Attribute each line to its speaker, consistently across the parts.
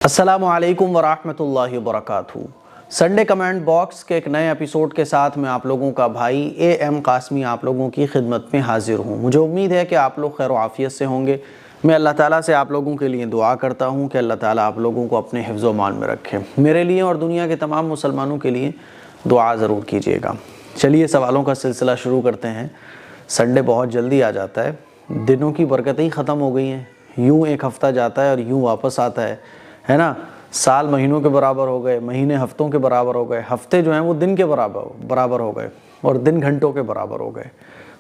Speaker 1: السلام علیکم ورحمۃ اللہ وبرکاتہ۔ سنڈے کمنٹ باکس کے ایک نئے ایپیسوڈ کے ساتھ میں آپ لوگوں کا بھائی اے ایم قاسمی آپ لوگوں کی خدمت میں حاضر ہوں۔ مجھے امید ہے کہ آپ لوگ خیر و عافیت سے ہوں گے۔ میں اللہ تعالیٰ سے آپ لوگوں کے لیے دعا کرتا ہوں کہ اللہ تعالیٰ آپ لوگوں کو اپنے حفظ و امان میں رکھے۔ میرے لیے اور دنیا کے تمام مسلمانوں کے لیے دعا ضرور کیجیے گا۔ چلیے سوالوں کا سلسلہ شروع کرتے ہیں۔ سنڈے بہت جلدی آ جاتا ہے، دنوں کی برکتیں ہی ختم ہو گئی ہیں، یوں ایک ہفتہ جاتا ہے اور یوں واپس آتا ہے نا۔ سال مہینوں کے برابر ہو گئے، مہینے ہفتوں کے برابر ہو گئے، ہفتے جو ہیں وہ دن کے برابر ہو گئے اور دن گھنٹوں کے برابر ہو گئے۔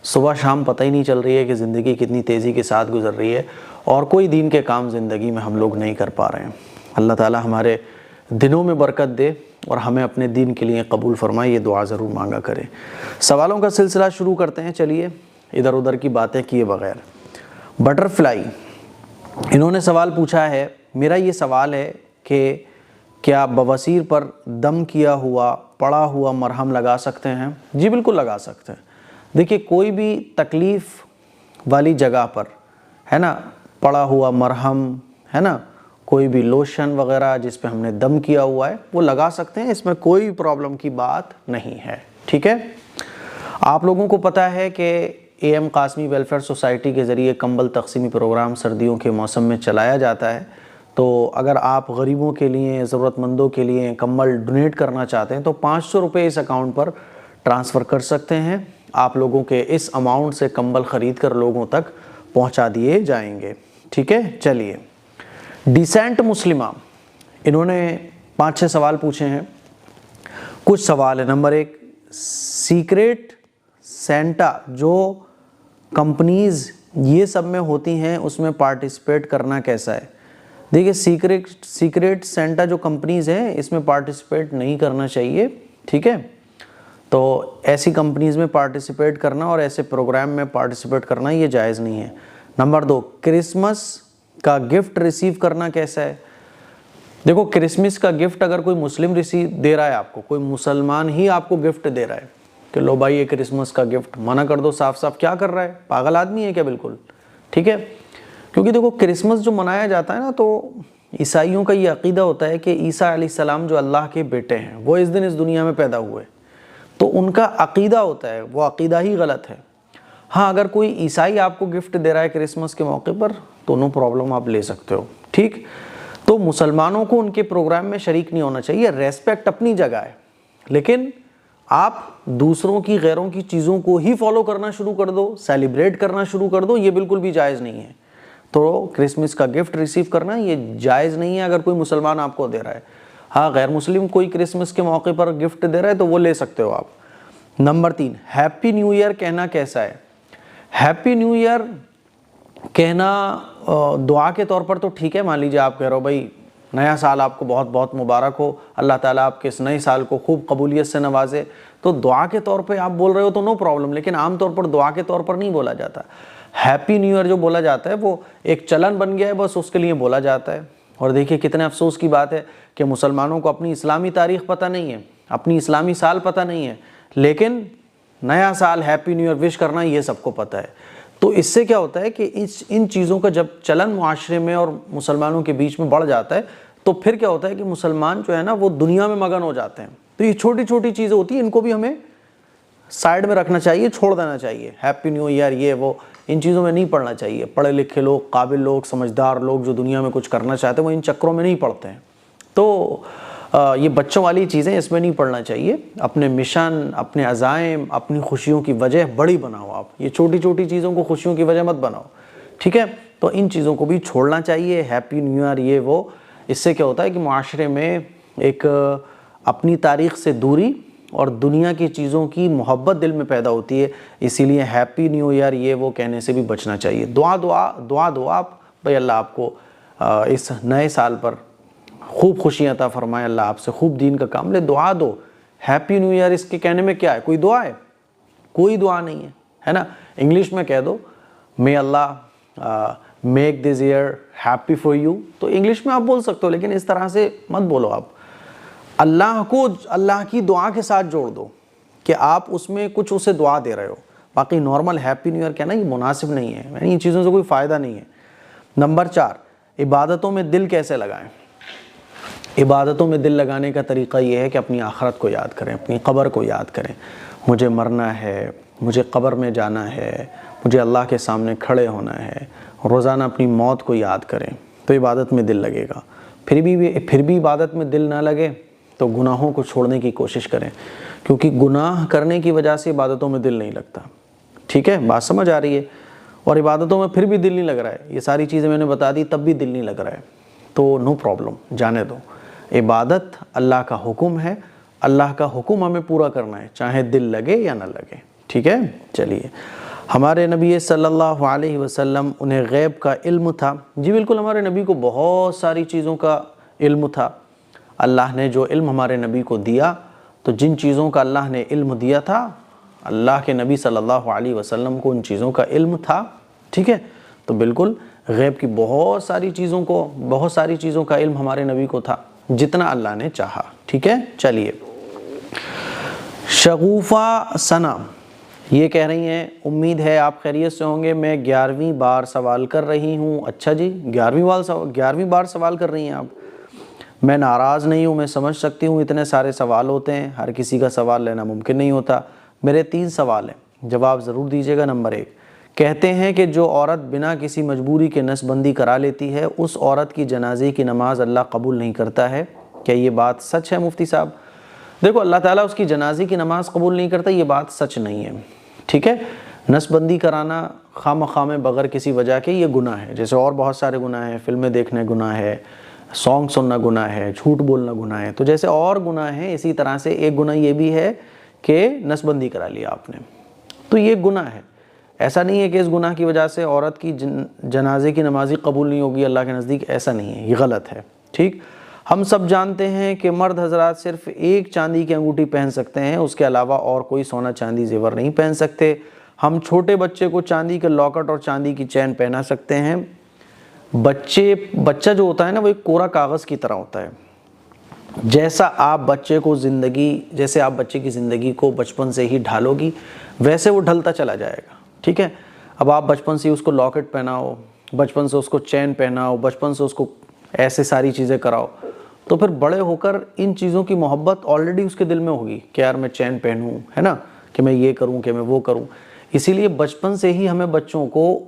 Speaker 1: صبح شام پتہ ہی نہیں چل رہی ہے کہ زندگی کتنی تیزی کے ساتھ گزر رہی ہے اور کوئی دین کے کام زندگی میں ہم لوگ نہیں کر پا رہے ہیں۔ اللہ تعالیٰ ہمارے دنوں میں برکت دے اور ہمیں اپنے دین کے لیے قبول فرمائے، یہ دعا ضرور مانگا کرے۔ سوالوں کا سلسلہ شروع کرتے ہیں۔ چلیے ادھر ادھر کی باتیں کیے بغیر۔ بٹر فلائی انہوں نے سوال پوچھا ہے، میرا یہ سوال ہے کہ کیا بواسیر پر دم کیا ہوا پڑا ہوا مرہم لگا سکتے ہیں؟ جی بالکل لگا سکتے ہیں۔ دیکھیے کوئی بھی تکلیف والی جگہ پر ہے نا پڑا ہوا مرہم ہے نا، کوئی بھی لوشن وغیرہ جس پہ ہم نے دم کیا ہوا ہے وہ لگا سکتے ہیں، اس میں کوئی پرابلم کی بات نہیں ہے، ٹھیک ہے۔ آپ لوگوں کو پتہ ہے کہ A M Qasmi welfare society کے ذریعے کمبل تقسیمی پروگرام سردیوں کے موسم میں چلایا جاتا ہے۔ تو اگر آپ غریبوں کے لیے، ضرورت مندوں کے لیے کمبل ڈونیٹ کرنا چاہتے ہیں تو 500 روپے اس اکاؤنٹ پر ٹرانسفر کر سکتے ہیں۔ آپ لوگوں کے اس اماؤنٹ سے کمبل خرید کر لوگوں تک پہنچا دیے جائیں گے، ٹھیک ہے۔ چلیے ڈیسینٹ مسلمہ انہوں نے 5-6 سوال پوچھے ہیں۔ کچھ سوال ہے۔ نمبر 1، سیکریٹ سینٹا جو کمپنیز یہ سب میں ہوتی ہیں اس میں پارٹیسپیٹ کرنا کیسا ہے؟ دیکھیے سیکریٹ سینٹا جو کمپنیز ہیں اس میں پارٹیسپیٹ نہیں کرنا چاہیے، ٹھیک ہے۔ تو ایسی کمپنیز میں پارٹیسپیٹ کرنا اور ایسے پروگرام میں پارٹیسپیٹ کرنا یہ جائز نہیں ہے۔ نمبر 2، کرسمس کا گفٹ ریسیو کرنا کیسا ہے؟ دیکھو کرسمس کا گفٹ اگر کوئی مسلم ریسیو دے رہا ہے آپ کو، کوئی مسلمان ہی آپ کو گفٹ دے رہا ہے کہ لو بھائی یہ کرسمس کا گفٹ، منع کر دو صاف صاف۔ کیا کر رہا ہے؟ پاگل آدمی ہے کیا؟ بالکل ٹھیک ہے۔ کیونکہ دیکھو کرسمس جو منایا جاتا ہے نا، تو عیسائیوں کا یہ عقیدہ ہوتا ہے کہ عیسیٰ علیہ السلام جو اللہ کے بیٹے ہیں وہ اس دن اس دنیا میں پیدا ہوئے، تو ان کا عقیدہ ہوتا ہے، وہ عقیدہ ہی غلط ہے۔ ہاں اگر کوئی عیسائی آپ کو گفٹ دے رہا ہے کرسمس کے موقع پر تو نو پرابلم، آپ لے سکتے ہو، ٹھیک۔ تو مسلمانوں کو ان کے پروگرام میں شریک نہیں ہونا چاہیے، ریسپیکٹ اپنی جگہ ہے، لیکن آپ دوسروں کی غیروں کی چیزوں کو ہی فالو کرنا شروع کر دو، سیلیبریٹ کرنا شروع کر دو، یہ بالکل بھی جائز نہیں ہے۔ تو کرسمس کا گفٹ ریسیو کرنا یہ جائز نہیں ہے اگر کوئی مسلمان آپ کو دے رہا ہے۔ ہاں غیر مسلم کوئی کرسمس کے موقع پر گفٹ دے رہا ہے تو وہ لے سکتے ہو آپ۔ نمبر 3، ہیپی نیو ایئر کہنا کیسا ہے؟ ہیپی نیو ایئر کہنا دعا کے طور پر تو ٹھیک ہے، مان لیجیے آپ کہہ رہے ہو بھائی نیا سال آپ کو بہت بہت مبارک ہو، اللہ تعالیٰ آپ کے اس نئے سال کو خوب قبولیت سے نوازے، تو دعا کے طور پہ آپ بول رہے ہو تو نو پرابلم، لیکن عام طور پر دعا کے طور پر نہیں بولا جاتا۔ ہیپی نیو ایئر جو بولا جاتا ہے وہ ایک چلن بن گیا ہے، بس اس کے لیے بولا جاتا ہے۔ اور دیکھیے کتنے افسوس کی بات ہے کہ مسلمانوں کو اپنی اسلامی تاریخ پتہ نہیں ہے، اپنی اسلامی سال پتہ نہیں ہے، لیکن نیا سال ہیپی نیو ایئر وش کرنا یہ سب کو پتہ ہے۔ تو اس سے کیا ہوتا ہے کہ ان چیزوں کا جب چلن معاشرے میں اور مسلمانوں کے بیچ میں بڑھ جاتا ہے تو پھر کیا ہوتا ہے کہ مسلمان جو ہے نا وہ دنیا میں مگن ہو جاتے ہیں۔ تو یہ چھوٹی چھوٹی چیزیں ہوتی ہیں، ان کو بھی ہمیں سائیڈ میں رکھنا چاہیے، چھوڑ دینا چاہیے۔ ہیپی نیو ایئر یہ وہ ان چیزوں میں نہیں پڑھنا چاہیے۔ پڑھے لکھے لوگ، قابل لوگ، سمجھدار لوگ جو دنیا میں کچھ کرنا چاہتے ہیں وہ ان چکروں میں نہیں پڑھتے ہیں۔ تو یہ بچوں والی چیزیں اس میں نہیں پڑھنا چاہیے۔ اپنے مشن، اپنے عزائم، اپنی خوشیوں کی وجہ بڑی بناؤ آپ، یہ چھوٹی چھوٹی چیزوں کو خوشیوں کی وجہ مت بناؤ، ٹھیک ہے۔ تو ان چیزوں کو بھی چھوڑنا چاہیے۔ ہیپی نیو ایئر یہ وہ، اس سے کیا ہوتا ہے کہ معاشرے میں ایک اپنی تاریخ سے دوری اور دنیا کی چیزوں کی محبت دل میں پیدا ہوتی ہے، اسی لیے ہیپی نیو ایئر یہ وہ کہنے سے بھی بچنا چاہیے۔ دعا دعا آپ بھائی اللہ آپ کو اس نئے سال پر خوب خوشیاں عطا فرمائے، اللہ آپ سے خوب دین کا کام لے، دعا دو۔ ہیپی نیو ایئر اس کے کہنے میں کیا ہے؟ کوئی دعا ہے؟ کوئی دعا نہیں ہے نا۔ انگلش میں کہہ دو may Allah make this year happy for you, تو انگلش میں آپ بول سکتے ہو، لیکن اس طرح سے مت بولو آپ۔ اللہ کو اللہ کی دعا کے ساتھ جوڑ دو کہ آپ اس میں کچھ اسے دعا دے رہے ہو، باقی نارمل ہیپی نیو ایئر کہنا یہ مناسب نہیں ہے، ان چیزوں سے کوئی فائدہ نہیں ہے۔ نمبر 4، عبادتوں میں دل کیسے لگائیں؟ عبادتوں میں دل لگانے کا طریقہ یہ ہے کہ اپنی آخرت کو یاد کریں، اپنی قبر کو یاد کریں. مجھے مرنا ہے، مجھے قبر میں جانا ہے، مجھے اللہ کے سامنے کھڑے ہونا ہے. روزانہ اپنی موت کو یاد کریں تو عبادت میں دل لگے گا. پھر بھی عبادت میں دل نہ لگے تو گناہوں کو چھوڑنے کی کوشش کریں، کیونکہ گناہ کرنے کی وجہ سے عبادتوں میں دل نہیں لگتا. ٹھیک ہے، بات سمجھ آ رہی ہے؟ اور عبادتوں میں پھر بھی دل نہیں لگ رہا ہے، یہ ساری چیزیں میں نے بتا دی تب بھی دل نہیں لگ رہا ہے، تو نو پرابلم، جانے دو. عبادت اللہ کا حکم ہے، اللہ کا حکم ہمیں پورا کرنا ہے، چاہے دل لگے یا نہ لگے. ٹھیک ہے، چلیے. ہمارے نبی صلی اللہ علیہ وسلم انہیں غیب کا علم تھا. جی بالکل، ہمارے نبی کو بہت ساری چیزوں کا علم تھا. اللہ نے جو علم ہمارے نبی کو دیا، تو جن چیزوں کا اللہ نے علم دیا تھا، اللہ کے نبی صلی اللہ علیہ وسلم کو ان چیزوں کا علم تھا. ٹھیک ہے، تو بالکل غیب کی بہت ساری چیزوں کا علم ہمارے نبی کو تھا، جتنا اللہ نے چاہا. ٹھیک ہے، چلیے. شغوفہ ثنا یہ کہہ رہی ہیں، امید ہے آپ خیریت سے ہوں گے، میں 11ویں بار سوال کر رہی ہوں. اچھا جی، 11ویں بار سوال کر رہی ہیں آپ. میں ناراض نہیں ہوں، میں سمجھ سکتی ہوں اتنے سارے سوال ہوتے ہیں، ہر کسی کا سوال لینا ممکن نہیں ہوتا. میرے 3 سوال ہیں، جواب ضرور دیجیے گا. نمبر 1، کہتے ہیں کہ جو عورت بنا کسی مجبوری کے نس بندی کرا لیتی ہے، اس عورت کی جنازے کی نماز اللہ قبول نہیں کرتا ہے. کیا یہ بات سچ ہے مفتی صاحب؟ دیکھو، اللہ تعالیٰ اس کی جنازے کی نماز قبول نہیں کرتا، یہ بات سچ نہیں ہے. ٹھیک ہے، نس بندی کرانا خام خام بغیر کسی وجہ کے یہ گناہ ہے. جیسے اور بہت سارے گناہ ہیں، فلمیں دیکھنے گناہ ہے، سانگ سننا گناہ ہے، جھوٹ بولنا گناہ ہے. تو جیسے اور گناہ ہیں، اسی طرح سے ایک گناہ یہ بھی ہے کہ نس بندی کرا لیا آپ نے، تو یہ گناہ ہے. ایسا نہیں ہے کہ اس گناہ کی وجہ سے عورت کی جنازے کی نماز ہی قبول نہیں ہوگی اللہ کے نزدیک، ایسا نہیں ہے، یہ غلط ہے. ٹھیک، ہم سب جانتے ہیں کہ مرد حضرات صرف ایک چاندی کی انگوٹھی پہن سکتے ہیں، اس کے علاوہ اور کوئی سونا چاندی زیور نہیں پہن سکتے. ہم چھوٹے بچے کو چاندی کے لاکٹ اور چاندی کی چین پہنا سکتے ہیں. بچہ جو ہوتا ہے نا، وہ ایک کورا کاغذ کی طرح ہوتا ہے. جیسے آپ بچے کی زندگی کو بچپن سے ہی ڈھالو گی، ویسے وہ ڈھلتا چلا جائے گا. ٹھیک ہے، اب آپ بچپن سے اس کو لاکٹ پہناؤ، بچپن سے اس کو چین پہناؤ، بچپن سے اس کو ایسے ساری چیزیں کراؤ، تو پھر بڑے ہو کر ان چیزوں کی محبت آلریڈی اس کے دل میں ہوگی کہ یار میں چین پہنوں، ہے نا، کہ میں یہ کروں، کہ میں وہ کروں. اسی لیے بچپن سے ہی ہمیں بچوں کو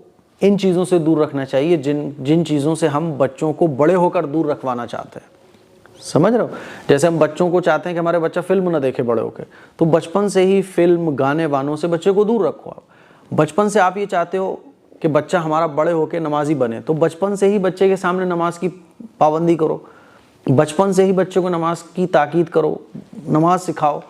Speaker 1: ان چیزوں سے دور رکھنا چاہیے جن چیزوں سے ہم بچوں کو بڑے ہو کر دور رکھوانا چاہتے ہیں. سمجھ رہے ہو؟ جیسے ہم بچوں کو چاہتے ہیں کہ ہمارے بچہ فلم نہ دیکھے بڑے ہو کے، تو بچپن سے ہی فلم، گانے وانوں سے بچے کو دور رکھو. آپ بچپن سے آپ یہ چاہتے ہو کہ بچہ ہمارا بڑے ہو کے نمازی بنے، تو بچپن سے ہی بچے کے سامنے نماز کی پابندی کرو، بچپن سے ہی بچے کو نماز کی تاکید کرو، نماز سکھاؤ.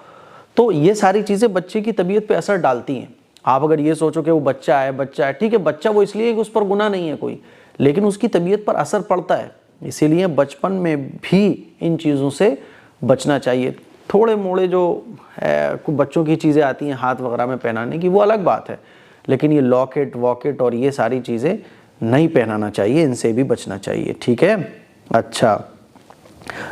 Speaker 1: تو یہ ساری چیزیں بچے کی طبیعت پہ اثر ڈالتی ہیں. آپ اگر یہ سوچو کہ وہ بچہ ہے، ٹھیک ہے، بچہ وہ اس لیے کہ اس پر گناہ نہیں ہے کوئی، لیکن اس کی طبیعت پر اثر پڑتا ہے. اسی لیے بچپن میں بھی ان چیزوں سے بچنا چاہیے. تھوڑے موڑے جو بچوں کی چیزیں آتی ہیں ہاتھ وغیرہ میں پہنانے کی، وہ الگ بات ہے، لیکن یہ لاکٹ واکٹ اور یہ ساری چیزیں نہیں پہنانا چاہیے، ان سے بھی بچنا چاہیے. ٹھیک ہے. اچھا،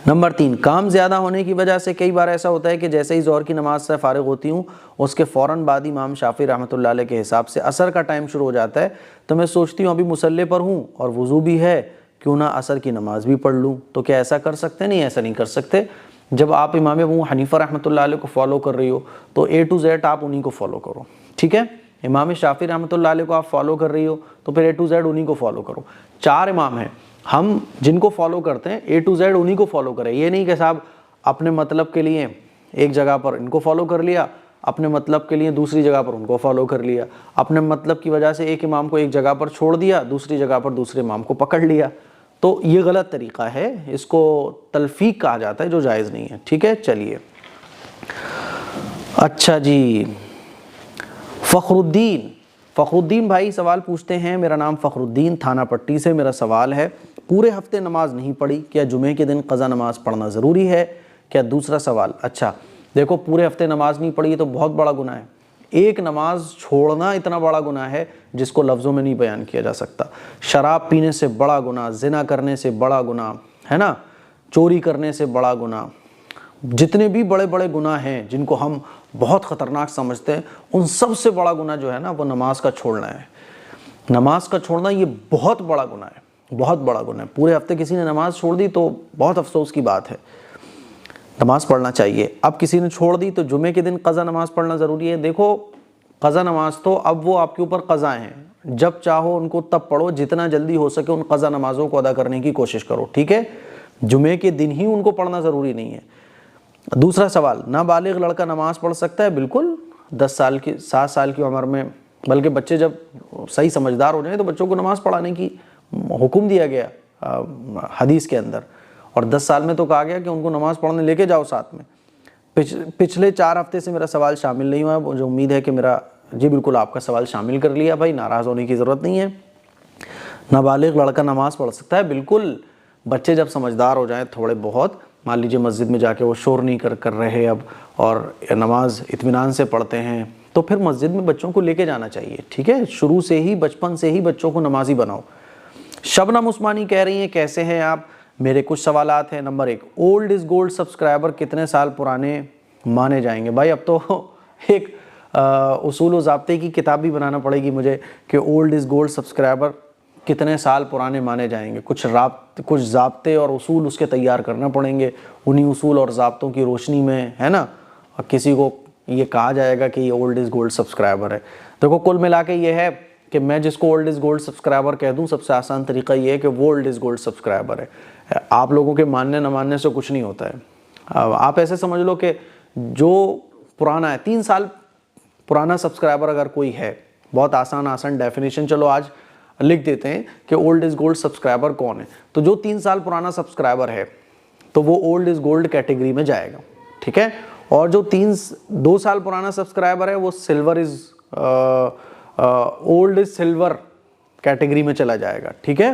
Speaker 1: نمبر 3، کام زیادہ ہونے کی وجہ سے کئی بار ایسا ہوتا ہے کہ جیسے ہی ظہر کی نماز سے فارغ ہوتی ہوں، اس کے فوراً بعد امام شافعی رحمۃ اللہ علیہ کے حساب سے عصر کا ٹائم شروع ہو جاتا ہے. تو میں سوچتی ہوں ابھی مصلی پر ہوں اور وضو بھی ہے، کیوں نہ عصر کی نماز بھی پڑھ لوں. تو کیا ایسا کر سکتے؟ نہیں، ایسا نہیں کر سکتے. جب آپ امام ابو حنیفہ رحمۃ اللہ علیہ کو فالو کر رہی ہو تو A to Z آپ انہی کو فالو کرو. ٹھیک ہے، امام شافعی رحمۃ اللہ علیہ کو آپ فالو کر رہی ہو تو پھر A to Z انہی کو فالو کرو. 4 امام ہیں، ہم جن کو فالو کرتے ہیں A to Z انہی کو فالو کریں. یہ نہیں کہ صاحب اپنے مطلب کے لیے ایک جگہ پر ان کو فالو کر لیا، اپنے مطلب کے لیے دوسری جگہ پر ان کو فالو کر لیا، اپنے مطلب کی وجہ سے ایک امام کو ایک جگہ پر چھوڑ دیا، دوسری جگہ پر دوسرے امام کو پکڑ لیا. تو یہ غلط طریقہ ہے، اس کو تلفیق کہا جاتا ہے، جو جائز نہیں ہے. ٹھیک ہے، چلیے. اچھا جی، فخر الدین بھائی سوال پوچھتے ہیں، میرا نام فخر الدین، تھانہ پٹی سے. میرا سوال ہے، پورے ہفتے نماز نہیں پڑھی، کیا جمعے کے دن قضا نماز پڑھنا ضروری ہے کیا؟ دوسرا سوال، اچھا دیکھو، پورے ہفتے نماز نہیں پڑھی تو بہت بڑا گناہ ہے. ایک نماز چھوڑنا اتنا بڑا گناہ ہے جس کو لفظوں میں نہیں بیان کیا جا سکتا. شراب پینے سے بڑا گناہ، زنا کرنے سے بڑا گناہ، ہے نا، چوری کرنے سے بڑا گناہ، جتنے بھی بڑے بڑے گناہ ہیں جن کو ہم بہت خطرناک سمجھتے ہیں، ان سب سے بڑا گناہ جو ہے نا وہ نماز کا چھوڑنا ہے. نماز کا چھوڑنا یہ بہت بڑا گناہ ہے. بہت بڑا گناہ ہے۔ پورے ہفتے کسی نے نماز چھوڑ دی تو بہت افسوس کی بات ہے، نماز پڑھنا چاہیے۔ اب کسی نے چھوڑ دی تو جمعے کے دن قضا نماز پڑھنا ضروری ہے۔ دیکھو قضا نماز تو اب وہ آپ کے اوپر قضا ہیں، جب چاہو ان کو تب پڑھو، جتنا جلدی ہو سکے ان قضا نمازوں کو ادا کرنے کی کوشش کرو، ٹھیک ہے؟ جمعے کے دن ہی ان کو پڑھنا ضروری نہیں ہے۔ دوسرا سوال، نابالغ لڑکا نماز پڑھ سکتا ہے؟ بالکل، 7 سال کی عمر میں، بلکہ بچے جب صحیح سمجھدار ہو جائیں تو بچوں کو نماز پڑھانے کی حکم دیا گیا حدیث کے اندر، اور 10 سال میں تو کہا گیا کہ ان کو نماز پڑھنے لے کے جاؤ ساتھ میں۔ پچھلے 4 ہفتے سے میرا سوال شامل نہیں ہوا، مجھے امید ہے کہ جی بالکل آپ کا سوال شامل کر لیا بھائی، ناراض ہونے کی ضرورت نہیں ہے۔ نابالغ لڑکا نماز پڑھ سکتا ہے؟ بالکل، بچے جب سمجھدار ہو جائیں تھوڑے بہت، مان لیجیے مسجد میں جا کے وہ شور نہیں کر رہے اب اور نماز اطمینان سے پڑھتے ہیں، تو پھر مسجد میں بچوں کو لے کے جانا چاہیے، ٹھیک ہے؟ شروع سے ہی، بچپن سے ہی بچوں کو نمازی بناؤ۔ شبنم عثمانی کہہ رہی ہیں کیسے ہیں آپ؟ میرے کچھ سوالات ہیں۔ Number 1، old is gold subscriber کتنے سال پرانے مانے جائیں گے؟ بھائی اب تو ایک اصول و ضابطے کی کتاب بھی بنانا پڑے گی مجھے کہ اولڈ از گولڈ سبسکرائبر کتنے سال پرانے مانے جائیں گے۔ کچھ ضابطے اور اصول اس کے تیار کرنا پڑیں گے، انہی اصول اور ضابطوں کی روشنی میں، ہے نا، کسی کو یہ کہا جائے گا کہ یہ اولڈ از گولڈ سبسکرائبر ہے۔ دیکھو کل ملا کے یہ ہے کہ میں جس کو اولڈ از گولڈ سبسکرائبر کہہ دوں، سب سے آسان طریقہ یہ ہے کہ وہ اولڈ از گولڈ سبسکرائبر ہے۔ آپ لوگوں کے ماننے نہ ماننے سے کچھ نہیں ہوتا ہے۔ آپ ایسے سمجھ لو کہ جو پرانا ہے، 3 سال پرانا سبسکرائبر اگر کوئی ہے، بہت آسان ڈیفینیشن چلو آج لکھ دیتے ہیں کہ اولڈ از گولڈ سبسکرائبر کون ہے۔ تو جو 3 سال پرانا سبسکرائبر ہے تو وہ اولڈ از گولڈ کیٹیگری میں جائے گا، ٹھیک ہے؟ اور جو 2 سال پرانا سبسکرائبر ہے وہ اولڈ از سلور کیٹیگری میں چلا جائے گا، ٹھیک ہے؟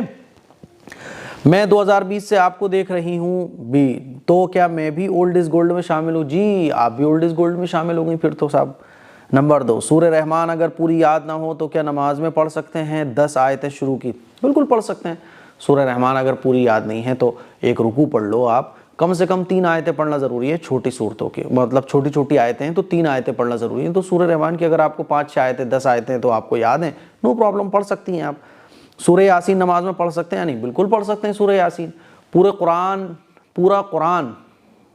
Speaker 1: میں 2020 سے آپ کو دیکھ رہی ہوں بھی، تو کیا میں بھی اولڈ از گولڈ میں شامل ہوں؟ جی آپ بھی اولڈ از گولڈ میں شامل ہو گئی پھر تو صاحب۔ نمبر 2، سورہ رحمان اگر پوری یاد نہ ہو تو کیا نماز میں پڑھ سکتے ہیں؟ 10 آیتیں شروع کی، بالکل پڑھ سکتے ہیں۔ سورہ رحمان اگر پوری یاد نہیں ہے تو ایک رکوع پڑھ لو آپ، کم سے کم 3 آیتیں پڑھنا ضروری ہے، چھوٹی صورتوں کی، مطلب چھوٹی چھوٹی آیتیں ہیں تو 3 آیتیں پڑھنا ضروری ہے۔ تو سورہ رحمان کی اگر آپ کو 5-6 آیتیں 10 آیتیں تو آپ کو یاد ہیں، نو پرابلم، پڑھ سکتی ہیں آپ۔ سورہ یاسین نماز میں پڑھ سکتے ہیں؟ نہیں، بالکل پڑھ سکتے ہیں سورہ یاسین۔ پورا قرآن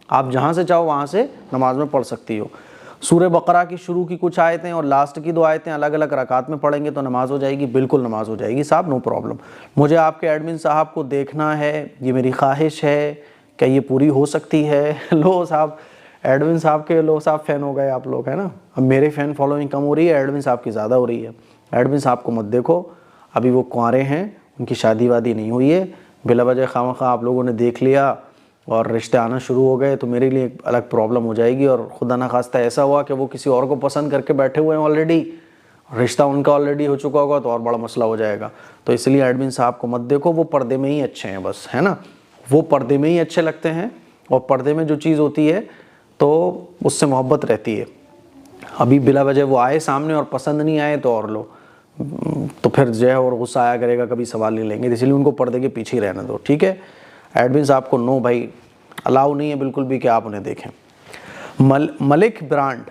Speaker 1: آپ جہاں سے چاہو وہاں سے نماز میں پڑھ سکتی ہو۔ سورہ بقرہ کی شروع کی کچھ آیتیں اور لاسٹ کی 2 آیتیں الگ الگ رکعات میں پڑھیں گے تو نماز ہو جائے گی، بالکل نماز ہو جائے گی صاحب، نو پرابلم۔ مجھے آپ کے ایڈمن صاحب کو دیکھنا ہے، یہ میری خواہش ہے، کہ یہ پوری ہو سکتی ہے؟ لو صاحب، ایڈمن صاحب کے لو صاحب فین ہو گئے آپ لوگ، ہے نا؟ اب میرے فین فالوئنگ کم ہو رہی ہے، ایڈمن صاحب کی زیادہ ہو رہی ہے۔ ایڈمن صاحب کو مت دیکھو، ابھی وہ کنوارے ہیں، ان کی شادی وادی نہیں ہوئی ہے، بلا وجہ خواہ آپ لوگوں نے دیکھ لیا اور رشتے آنا شروع ہو گئے تو میرے لیے ایک الگ پرابلم ہو جائے گی، اور خدا نخواستہ ایسا ہوا کہ وہ کسی اور کو پسند کر کے بیٹھے ہوئے ہیں آلریڈی، رشتہ ان کا آلریڈی ہو چکا ہوگا تو اور بڑا مسئلہ ہو جائے گا۔ تو اس لیے ایڈمن صاحب کو مت دیکھو، وہ پردے میں ہی اچھے ہیں بس، ہے نا؟ وہ پردے میں ہی اچھے لگتے ہیں، اور پردے میں جو چیز ہوتی ہے تو اس سے محبت رہتی ہے۔ ابھی بلا وجہ وہ آئے سامنے اور پسند نہیں آئے تو اور لو، تو پھر جو ہے اور غصہ آیا کرے گا، کبھی سوال نہیں لیں گے، اس لیے ان کو پردے کے پیچھے ہی رہنے دو، ٹھیک ہے؟ ایڈمن صاحب کو نو بھائی، الاؤ نہیں ہے بالکل بھی کہ آپ انہیں دیکھیں۔ ملک برانڈ،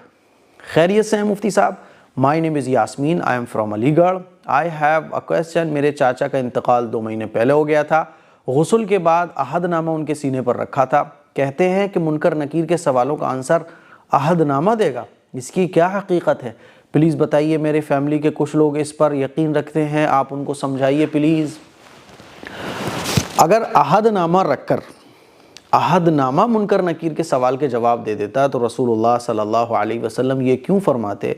Speaker 1: خیریت سے ہیں مفتی صاحب؟ مائی نیم از یاسمین، آئی ایم فرام علی گڑھ، آئی ہیو اے کویسچن۔ میرے چاچا کا انتقال 2 مہینے پہلے ہو گیا تھا، غسل کے بعد عہد نامہ ان کے سینے پر رکھا تھا، کہتے ہیں کہ منکر نکیر کے سوالوں کا آنسر عہد نامہ دے گا، اس کی کیا حقیقت ہے؟ پلیز بتائیے، میرے فیملی کے کچھ لوگ اس پر یقین رکھتے ہیں، آپ ان کو سمجھائیے پلیز۔ اگر عہد نامہ رکھ کر عہد نامہ منکر نکیر کے سوال کے جواب دے دیتا تو رسول اللہ صلی اللہ علیہ وسلم یہ کیوں فرماتے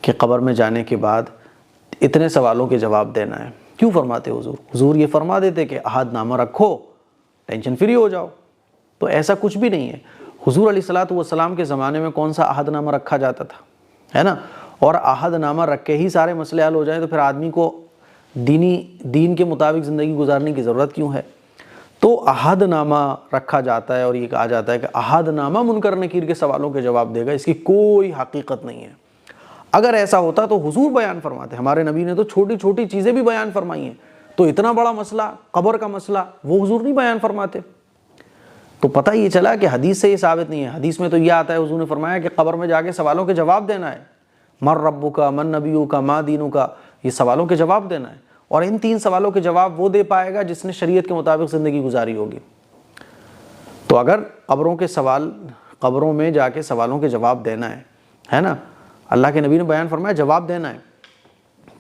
Speaker 1: کہ قبر میں جانے کے بعد اتنے سوالوں کے جواب دینا ہے؟ کیوں فرماتے حضور یہ فرما دیتے کہ عہد نامہ رکھو، ٹینشن فری ہو جاؤ؟ تو ایسا کچھ بھی نہیں ہے۔ حضور علیہ السلام کے زمانے میں کون سا عہد نامہ رکھا جاتا تھا، ہے نا؟ اور عہد نامہ رکھ کے ہی سارے مسئلے حل ہو جائیں تو پھر آدمی کو دین کے مطابق زندگی گزارنے کی ضرورت کیوں ہے؟ تو عہد نامہ رکھا جاتا ہے اور یہ کہا جاتا ہے کہ عہد نامہ منکر نکیر کے سوالوں کے جواب دے گا، اس کی کوئی حقیقت نہیں ہے۔ اگر ایسا ہوتا تو حضور بیان فرماتے، ہمارے نبی نے تو چھوٹی چھوٹی چیزیں بھی بیان فرمائی ہیں، تو اتنا بڑا مسئلہ قبر کا مسئلہ وہ حضور نہیں بیان فرماتے۔ تو پتہ یہ چلا کہ حدیث سے یہ ثابت نہیں ہے۔ حدیث میں تو یہ آتا ہے، حضور نے فرمایا کہ قبر میں جا کے سوالوں کے جواب دینا ہے، من ربک، من نبیک، ما دینک، یہ سوالوں کے جواب دینا ہے۔ اور ان 3 سوالوں کے جواب وہ دے پائے گا جس نے شریعت کے مطابق زندگی گزاری ہوگی۔ تو اگر قبروں میں جا کے سوالوں کے جواب دینا ہے نا، اللہ کے نبی نے بیان فرمایا جواب دینا ہے،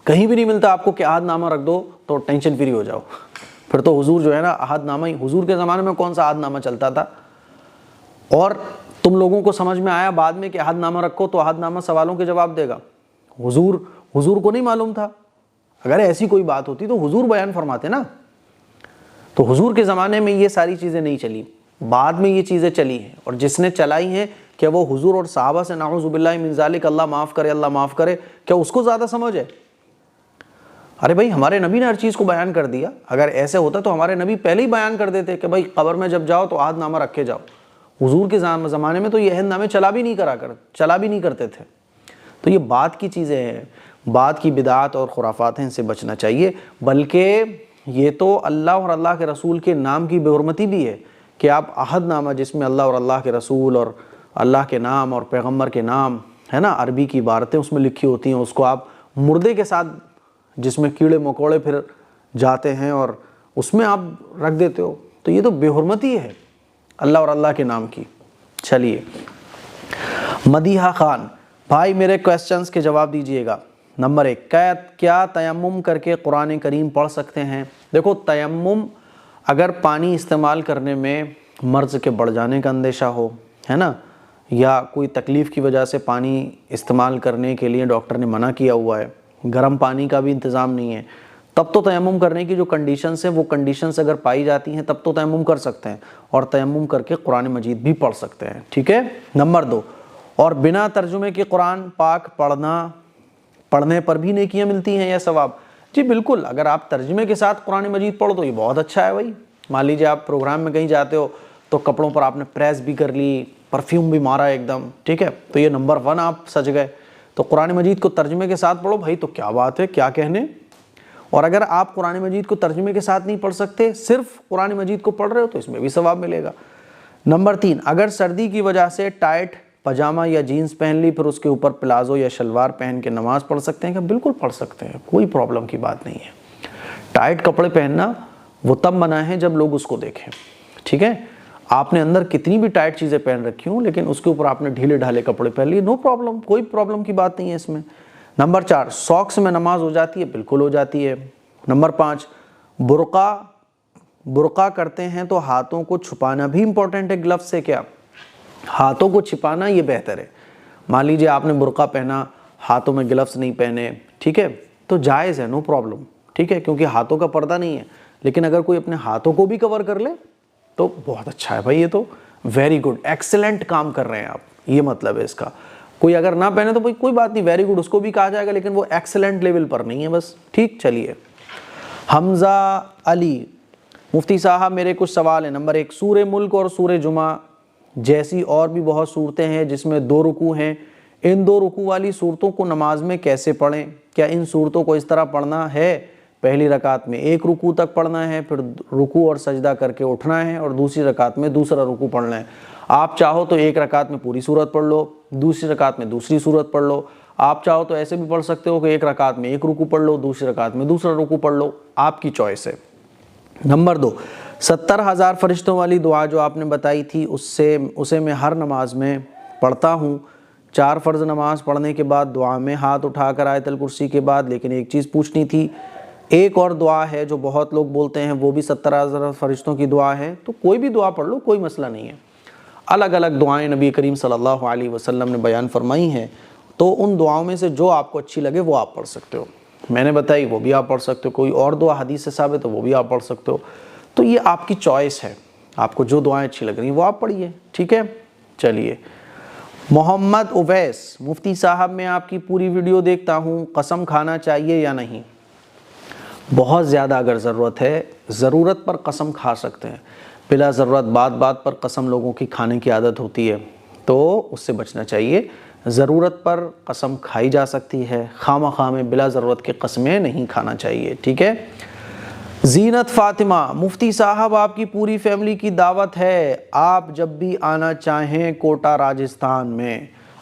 Speaker 1: کہیں بھی نہیں ملتا آپ کو کہ عہد نامہ رکھ دو تو ٹینشن فری ہو جاؤ، پھر تو حضور جو ہے نا عہد نامہ ہی، حضور کے زمانے میں کون سا عہد نامہ چلتا تھا؟ اور تم لوگوں کو سمجھ میں آیا بعد میں کہ عہد نامہ رکھو تو عہد نامہ سوالوں کے جواب دے گا۔ حضور کو نہیں معلوم تھا؟ اگر ایسی کوئی بات ہوتی تو حضور بیان فرماتے نا۔ تو حضور کے زمانے میں یہ ساری چیزیں نہیں چلی، بعد میں یہ چیزیں چلی ہیں، اور جس نے چلائی ہیں کہ وہ حضور اور صحابہ سے نعوذ باللہ من ذالک اللہ معاف کرے، اللہ معاف کرے، کیا اس کو زیادہ سمجھ ہے؟ ارے بھائی ہمارے نبی نے ہر چیز کو بیان کر دیا، اگر ایسے ہوتا تو ہمارے نبی پہلے ہی بیان کر دیتے کہ بھائی قبر میں جب جاؤ تو عہد نامہ رکھ کے جاؤ۔ حضور کے زمانے میں تو یہ عہد نامے چلا بھی نہیں کرتے تھے۔ تو یہ بات کی چیزیں ہیں، بات کی بدعات اور خرافات ہیں، ان سے بچنا چاہیے۔ بلکہ یہ تو اللہ اور اللہ کے رسول کے نام کی بے حرمتی بھی ہے کہ آپ عہد نامہ جس میں اللہ اور اللہ کے رسول اور اللہ کے نام اور پیغمبر کے نام ہے نا، عربی کی عبارتیں اس میں لکھی ہوتی ہیں، اس کو آپ مردے کے ساتھ جس میں کیڑے مکوڑے پھر جاتے ہیں اور اس میں آپ رکھ دیتے ہو، تو یہ تو بے حرمتی ہے اللہ اور اللہ کے نام کی۔ چلیے مدیحہ خان بھائی میرے کویسچنز کے جواب دیجئے گا۔ نمبر 1، کیا تیمم کر کے قرآن کریم پڑھ سکتے ہیں؟ دیکھو تیمم اگر پانی استعمال کرنے میں مرض کے بڑھ جانے کا اندیشہ ہو ہے نا، یا کوئی تکلیف کی وجہ سے پانی استعمال کرنے کے لیے ڈاکٹر نے منع کیا ہوا ہے، گرم پانی کا بھی انتظام نہیں ہے، تب تو تیمم کرنے کی جو کنڈیشنز ہیں وہ کنڈیشنز اگر پائی جاتی ہیں تب تو تیمم کر سکتے ہیں، اور تیمم کر کے قرآن مجید بھی پڑھ سکتے ہیں، ٹھیک ہے۔ نمبر 2، اور بنا ترجمے کے قرآن پاک پڑھنے پر بھی نیکیاں ملتی ہیں یا ثواب؟ جی بالکل، اگر آپ ترجمے کے ساتھ قرآن مجید پڑھو تو یہ بہت اچھا ہے بھائی۔ مان لیجیے آپ پروگرام میں کہیں جاتے ہو تو کپڑوں پر آپ نے پریس بھی کر لی، پرفیوم بھی مارا ایک دم، ٹھیک ہے، تو یہ نمبر 1 آپ سج گئے۔ تو قرآن مجید کو ترجمے کے ساتھ پڑھو بھائی، تو کیا بات ہے، کیا کہنے۔ اور اگر آپ قرآن مجید کو ترجمے کے ساتھ نہیں پڑھ سکتے، صرف قرآن مجید کو پڑھ رہے ہو تو اس میں بھی ثواب ملے گا۔ نمبر 3، اگر سردی کی وجہ سے ٹائٹ پاجامہ یا جینز پہن لی پھر اس کے اوپر پلازو یا شلوار پہن کے نماز پڑھ سکتے ہیں کیا؟ بالکل پڑھ سکتے ہیں، کوئی پرابلم کی بات نہیں ہے۔ ٹائٹ کپڑے پہننا وہ تب منع ہے جب لوگ اس کو دیکھیں، ٹھیک ہے۔ آپ نے اندر کتنی بھی ٹائٹ چیزیں پہن رکھی ہوں لیکن اس کے اوپر آپ نے ڈھیلے ڈھالے کپڑے پہن لیے، نو پرابلم، کوئی پرابلم کی بات نہیں ہے اس میں۔ نمبر 4، ساکس میں نماز ہو جاتی ہے؟ بالکل ہو جاتی ہے۔ نمبر 5، برقع کرتے ہیں تو ہاتھوں کو چھپانا بھی امپورٹنٹ ہے گلفز سے کیا؟ ہاتھوں کو چھپانا یہ بہتر ہے۔ مان لیجیے آپ نے برقع پہنا، ہاتھوں میں گلفز نہیں پہنے، ٹھیک ہے، تو جائز ہے، نو پرابلم، ٹھیک ہے، کیونکہ ہاتھوں کا پردہ نہیں ہے۔ لیکن اگر کوئی اپنے ہاتھوں کو بھی کور کر لے تو بہت اچھا ہے بھائی، یہ تو ویری گڈ، ایکسلنٹ کام کر رہے ہیں آپ، یہ مطلب ہے اس کا۔ کوئی اگر نہ پہنے تو بھائی کوئی بات نہیں، ویری گڈ اس کو بھی کہا جائے گا، لیکن وہ ایکسلنٹ لیول پر نہیں ہے بس، ٹھیک۔ چلیے حمزہ علی مفتی صاحب میرے کچھ سوال ہیں۔ نمبر 1، سورہ ملک اور سورہ جمعہ جیسی اور بھی بہت صورتیں ہیں جس میں 2 رکوع ہیں، ان 2 رکوع والی صورتوں کو نماز میں کیسے پڑھیں؟ کیا ان صورتوں کو اس طرح پڑھنا ہے پہلی رکعت میں 1 رکوع تک پڑھنا ہے، پھر رکوع اور سجدہ کر کے اٹھنا ہے، اور دوسری رکعت میں دوسرا رکوع پڑھنا ہے؟ آپ چاہو تو 1 رکعت میں پوری سورت پڑھ لو، دوسری رکعت میں دوسری سورت پڑھ لو، آپ چاہو تو ایسے بھی پڑھ سکتے ہو کہ 1 رکعت میں 1 رکوع پڑھ لو، دوسری رکعت میں دوسرا رکوع پڑھ لو، آپ کی چوائس ہے۔ نمبر 2، 70,000 فرشتوں والی دعا جو آپ نے بتائی تھی اسے میں ہر نماز میں پڑھتا ہوں، 4 فرض نماز پڑھنے کے بعد دعا میں ہاتھ اٹھا کر آیت الکرسی کے بعد، لیکن ایک چیز پوچھنی تھی، ایک اور دعا ہے جو بہت لوگ بولتے ہیں وہ بھی 70,000 فرشتوں کی دعا ہے، تو کوئی بھی دعا پڑھ لو، کوئی مسئلہ نہیں ہے۔ الگ الگ دعائیں نبی کریم صلی اللہ علیہ وسلم نے بیان فرمائی ہیں، تو ان دعاؤں میں سے جو آپ کو اچھی لگے وہ آپ پڑھ سکتے ہو، میں نے بتائی وہ بھی آپ پڑھ سکتے ہو، کوئی اور دعا حدیث سے ثابت ہے وہ بھی آپ پڑھ سکتے ہو، تو یہ آپ کی چوائس ہے، آپ کو جو دعائیں اچھی لگ رہی ہیں وہ آپ پڑھیے، ٹھیک ہے۔ چلیے محمد اویس مفتی صاحب میں آپ کی پوری ویڈیو دیکھتا ہوں، قسم کھانا چاہیے یا نہیں؟ بہت زیادہ اگر ضرورت ہے، ضرورت پر قسم کھا سکتے ہیں، بلا ضرورت بات بات پر قسم لوگوں کی کھانے کی عادت ہوتی ہے تو اس سے بچنا چاہیے۔ ضرورت پر قسم کھائی جا سکتی ہے، خواہ مخواہ میں بلا ضرورت کے قسمیں نہیں کھانا چاہیے، ٹھیک ہے۔ زینت فاطمہ مفتی صاحب آپ کی پوری فیملی کی دعوت ہے، آپ جب بھی آنا چاہیں کوٹا راجستھان میں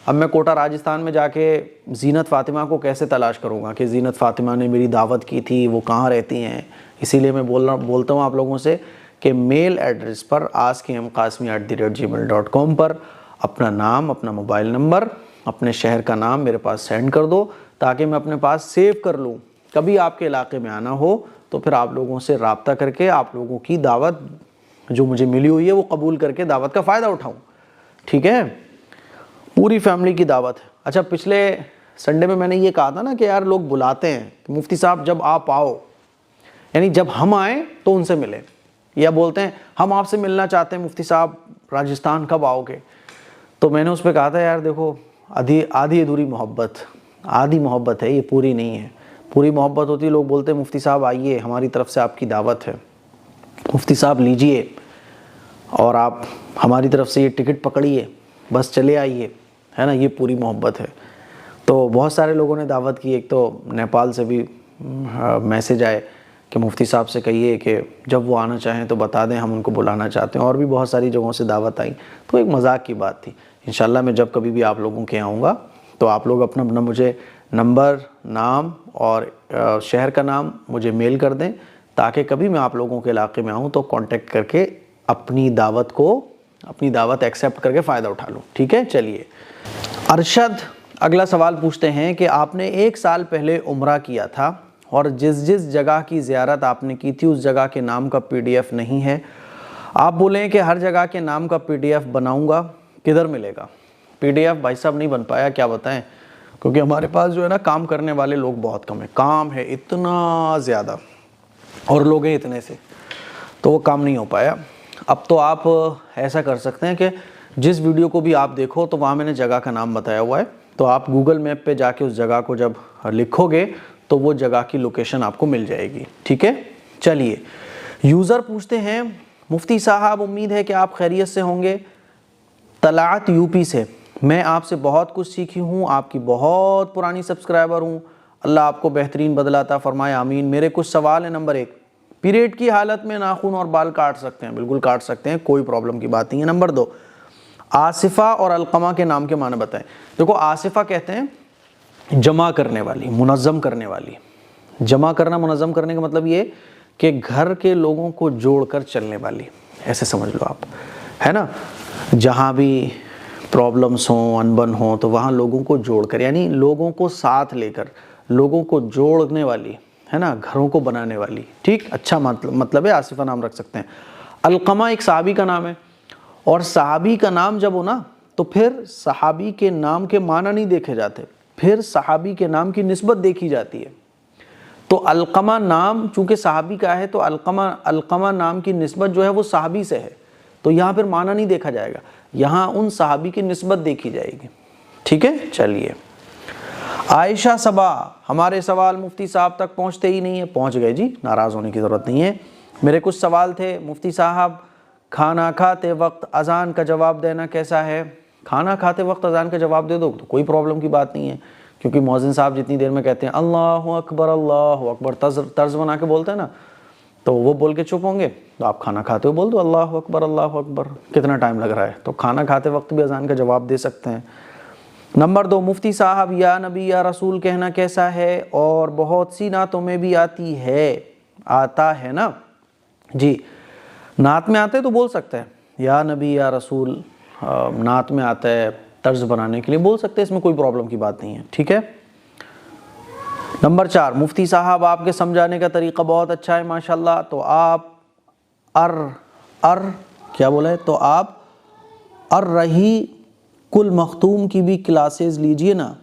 Speaker 1: اب میں کوٹا راجستھان میں جا کے زینت فاطمہ کو کیسے تلاش کروں گا کہ زینت فاطمہ نے میری دعوت کی تھی، وہ کہاں رہتی ہیں؟ اسی لیے میں بولتا ہوں آپ لوگوں سے کہ میل ایڈریس پر askmqasmi@gmail.com پر اپنا نام، اپنا موبائل نمبر، اپنے شہر کا نام میرے پاس سینڈ کر دو تاکہ میں اپنے پاس سیو کر لوں. کبھی آپ کے علاقے میں آنا ہو تو پھر آپ لوگوں سے رابطہ کر کے آپ لوگوں کی دعوت جو مجھے ملی ہوئی ہے وہ قبول کر کے دعوت کا فائدہ اٹھاؤں. ٹھیک ہے؟ پوری فیملی کی دعوت ہے. اچھا، پچھلے سنڈے میں نے یہ کہا تھا نا کہ یار لوگ بلاتے ہیں کہ مفتی صاحب جب آپ آؤ، یعنی جب ہم آئیں تو ان سے ملیں، یا بولتے ہیں ہم آپ سے ملنا چاہتے ہیں مفتی صاحب راجستھان کب آؤ گے؟ تو میں نے اس پہ کہا تھا یار دیکھو، آدھی ادھوری آدھی محبت ہے، یہ پوری نہیں ہے. پوری محبت ہوتی ہے، لوگ بولتے ہیں مفتی صاحب آئیے، ہماری طرف سے آپ کی دعوت ہے، مفتی صاحب لیجئے، اور آپ ہماری طرف سے یہ ٹکٹ پکڑیے، بس چلے آئیے، ہے نا، یہ پوری محبت ہے. تو بہت سارے لوگوں نے دعوت کی. ایک تو نیپال سے بھی میسج آئے کہ مفتی صاحب سے کہیے کہ جب وہ آنا چاہیں تو بتا دیں، ہم ان کو بلانا چاہتے ہیں. اور بھی بہت ساری جگہوں سے دعوت آئی. تو ایک مذاق کی بات تھی. انشاءاللہ میں جب کبھی بھی آپ لوگوں کے آؤں گا تو آپ لوگ اپنا مجھے نمبر، نام اور شہر کا نام مجھے میل کر دیں تاکہ کبھی میں آپ لوگوں کے علاقے میں آؤں تو کانٹیکٹ کر کے اپنی دعوت ایکسیپٹ کر کے فائدہ اٹھا لوں. ٹھیک ہے؟ چلیے. ارشد اگلا سوال پوچھتے ہیں کہ آپ نے 1 سال پہلے عمرہ کیا تھا اور جس جگہ کی زیارت آپ نے کی تھی اس جگہ کے نام کا PDF نہیں ہے. آپ بولیں کہ ہر جگہ کے نام کا PDF بناؤں گا، کدھر ملے گا؟ PDF بھائی صاحب نہیں بن پایا، کیا بتائیں، کیونکہ ہمارے پاس جو ہے نا کام کرنے والے لوگ بہت کم ہیں. کام ہے اتنا زیادہ اور لوگ ہیں اتنے سے، تو وہ کام نہیں ہو پایا. اب تو آپ ایسا کر سکتے ہیں کہ جس ویڈیو کو بھی آپ دیکھو تو وہاں میں نے جگہ کا نام بتایا ہوا ہے، تو آپ گوگل میپ پہ جا کے اس جگہ کو جب لکھو گے تو وہ جگہ کی لوکیشن آپ کو مل جائے گی. ٹھیک ہے؟ چلیے. یوزر پوچھتے ہیں مفتی صاحب امید ہے کہ آپ خیریت سے ہوں گے. طلعت UP سے، میں آپ سے بہت کچھ سیکھی ہوں، آپ کی بہت پرانی سبسکرائبر ہوں. اللہ آپ کو بہترین بدلہ عطا فرمائے، آمین. میرے کچھ سوال ہیں. نمبر 1، پیریڈ کی حالت میں ناخن اور بال کاٹ سکتے ہیں؟ بالکل کاٹ سکتے ہیں، کوئی پرابلم کی بات نہیں ہے. نمبر 2، آصفہ اور علقمہ کے نام کے معنی بتائیں. دیکھو، آصفہ کہتے ہیں جمع کرنے والی، منظم کرنے والی. جمع کرنا، منظم کرنے کا مطلب یہ کہ گھر کے لوگوں کو جوڑ کر چلنے والی، ایسے سمجھ لو آپ، ہے نا. جہاں بھی پرابلمس ہوں، انبن ہوں، تو وہاں لوگوں کو جوڑ کر، یعنی لوگوں کو ساتھ لے کر لوگوں کو جوڑنے والی، ہے نا، گھروں کو بنانے والی. ٹھیک، اچھا مطلب ہے، آصفہ نام رکھ سکتے ہیں. علقمہ ایک صحابی کا نام ہے، اور صحابی کا نام جب ہو نا تو پھر صحابی کے نام کے معنی نہیں دیکھے جاتے، پھر صحابی کے نام کی نسبت دیکھی جاتی ہے. تو علقمہ نام چونکہ صحابی کا ہے تو علقمہ نام کی نسبت جو ہے وہ صحابی سے ہے، تو یہاں پھر معنی نہیں دیکھا جائے گا، یہاں ان صحابی کی نسبت دیکھی جائے گی. ٹھیک ہے؟ چلیے. عائشہ صبا، ہمارے سوال مفتی صاحب تک پہنچتے ہی نہیں ہیں. پہنچ گئے جی، ناراض ہونے کی ضرورت نہیں ہے. میرے کچھ سوال تھے. مفتی صاحب کھانا کھاتے وقت اذان کا جواب دینا کیسا ہے؟ کھانا کھاتے وقت اذان کا جواب دے دو تو کوئی پرابلم کی بات نہیں ہے، کیونکہ مؤذن صاحب جتنی دیر میں کہتے ہیں اللہ اکبر طرز بنا کے بولتے ہیں نا، تو وہ بول کے چپ ہوں گے تو آپ کھانا کھاتے ہوئے بول دو اللہ اکبر. کتنا ٹائم لگ رہا ہے؟ تو کھانا کھاتے وقت بھی اذان کا جواب دے سکتے ہیں. نمبر 2، مفتی صاحب یا نبی یا رسول کہنا کیسا ہے؟ اور بہت سی نعتوں میں بھی آتا ہے نا؟ جی، نعت میں آتے تو بول سکتے ہیں یا نبی یا رسول، نعت میں آتا ہے طرز بنانے کے لیے بول سکتے ہیں، اس میں کوئی پرابلم کی بات نہیں ہے. ٹھیک ہے. نمبر 4، مفتی صاحب آپ کے سمجھانے کا طریقہ بہت اچھا ہے ماشاءاللہ، تو آپ کیا بولا ہے؟ تو آپ الرحیق المختوم کی بھی کلاسز لیجئے نا.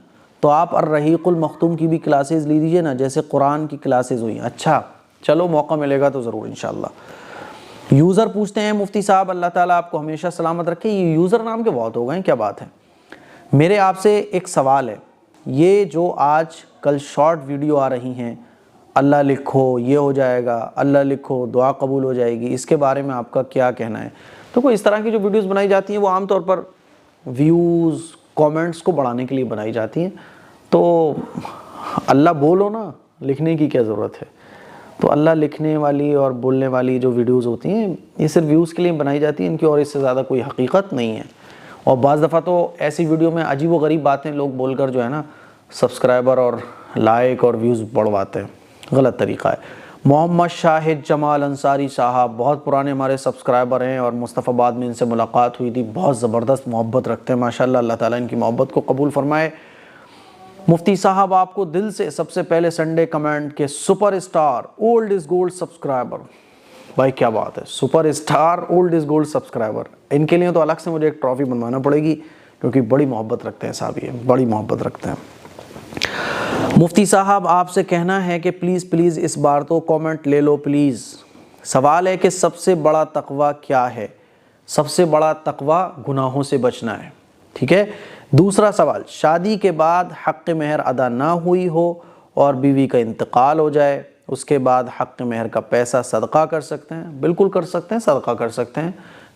Speaker 1: تو آپ الرحیق المختوم کی بھی کلاسز لیجئے نا، جیسے قرآن کی کلاسز ہوئی. اچھا چلو، موقع ملے گا تو ضرور انشاءاللہ. یوزر پوچھتے ہیں مفتی صاحب اللہ تعالیٰ آپ کو ہمیشہ سلامت رکھے. یہ یوزر نام کے بہت ہو گئے ہیں، کیا بات ہے. میرے آپ سے ایک سوال ہے، یہ جو آج کل شارٹ ویڈیو آ رہی ہیں، اللہ لکھو یہ ہو جائے گا، اللہ لکھو دعا قبول ہو جائے گی، اس کے بارے میں آپ کا کیا کہنا ہے؟ تو کوئی اس طرح کی جو ویڈیوز بنائی جاتی ہیں وہ عام طور پر ویوز، کامنٹس کو بڑھانے کے لیے بنائی جاتی ہیں. تو اللہ بولو نا، لکھنے کی کیا ضرورت ہے؟ تو اللہ لکھنے والی اور بولنے والی جو ویڈیوز ہوتی ہیں یہ صرف ویوز کے لیے بنائی جاتی ہیں، ان کی اور اس سے زیادہ کوئی حقیقت نہیں ہے. اور بعض دفعہ تو ایسی ویڈیو میں عجیب و غریب باتیں لوگ بول کر جو ہے نا سبسکرائبر اور لائک اور ویوز بڑھواتے ہیں، غلط طریقہ ہے۔ محمد شاہد جمال انصاری صاحب بہت پرانے ہمارے سبسکرائبر ہیں اور مصطفی آباد میں ان سے ملاقات ہوئی تھی، بہت زبردست محبت رکھتے ہیں ماشاءاللہ، اللہ تعالیٰ ان کی محبت کو قبول فرمائے۔ مفتی صاحب آپ کو دل سے سب سے پہلے سنڈے کمنٹ کے super star old is gold subscriber, بھائی کیا بات ہے، super star old is gold subscriber, ان کے لیے تو الگ سے مجھے ایک ٹرافی بنوانا پڑے گی کیونکہ بڑی محبت رکھتے ہیں صاحب، یہ بڑی محبت رکھتے ہیں۔ مفتی صاحب آپ سے کہنا ہے کہ پلیز اس بار تو کامنٹ لے لو پلیز۔ سوال ہے کہ سب سے بڑا تقوی کیا ہے؟ سب سے بڑا تقوی گناہوں سے بچنا ہے، ٹھیک ہے۔ دوسرا سوال، شادی کے بعد حق مہر ادا نہ ہوئی ہو اور بیوی کا انتقال ہو جائے، اس کے بعد حق مہر کا پیسہ صدقہ کر سکتے ہیں؟ بالکل کر سکتے ہیں، صدقہ کر سکتے ہیں،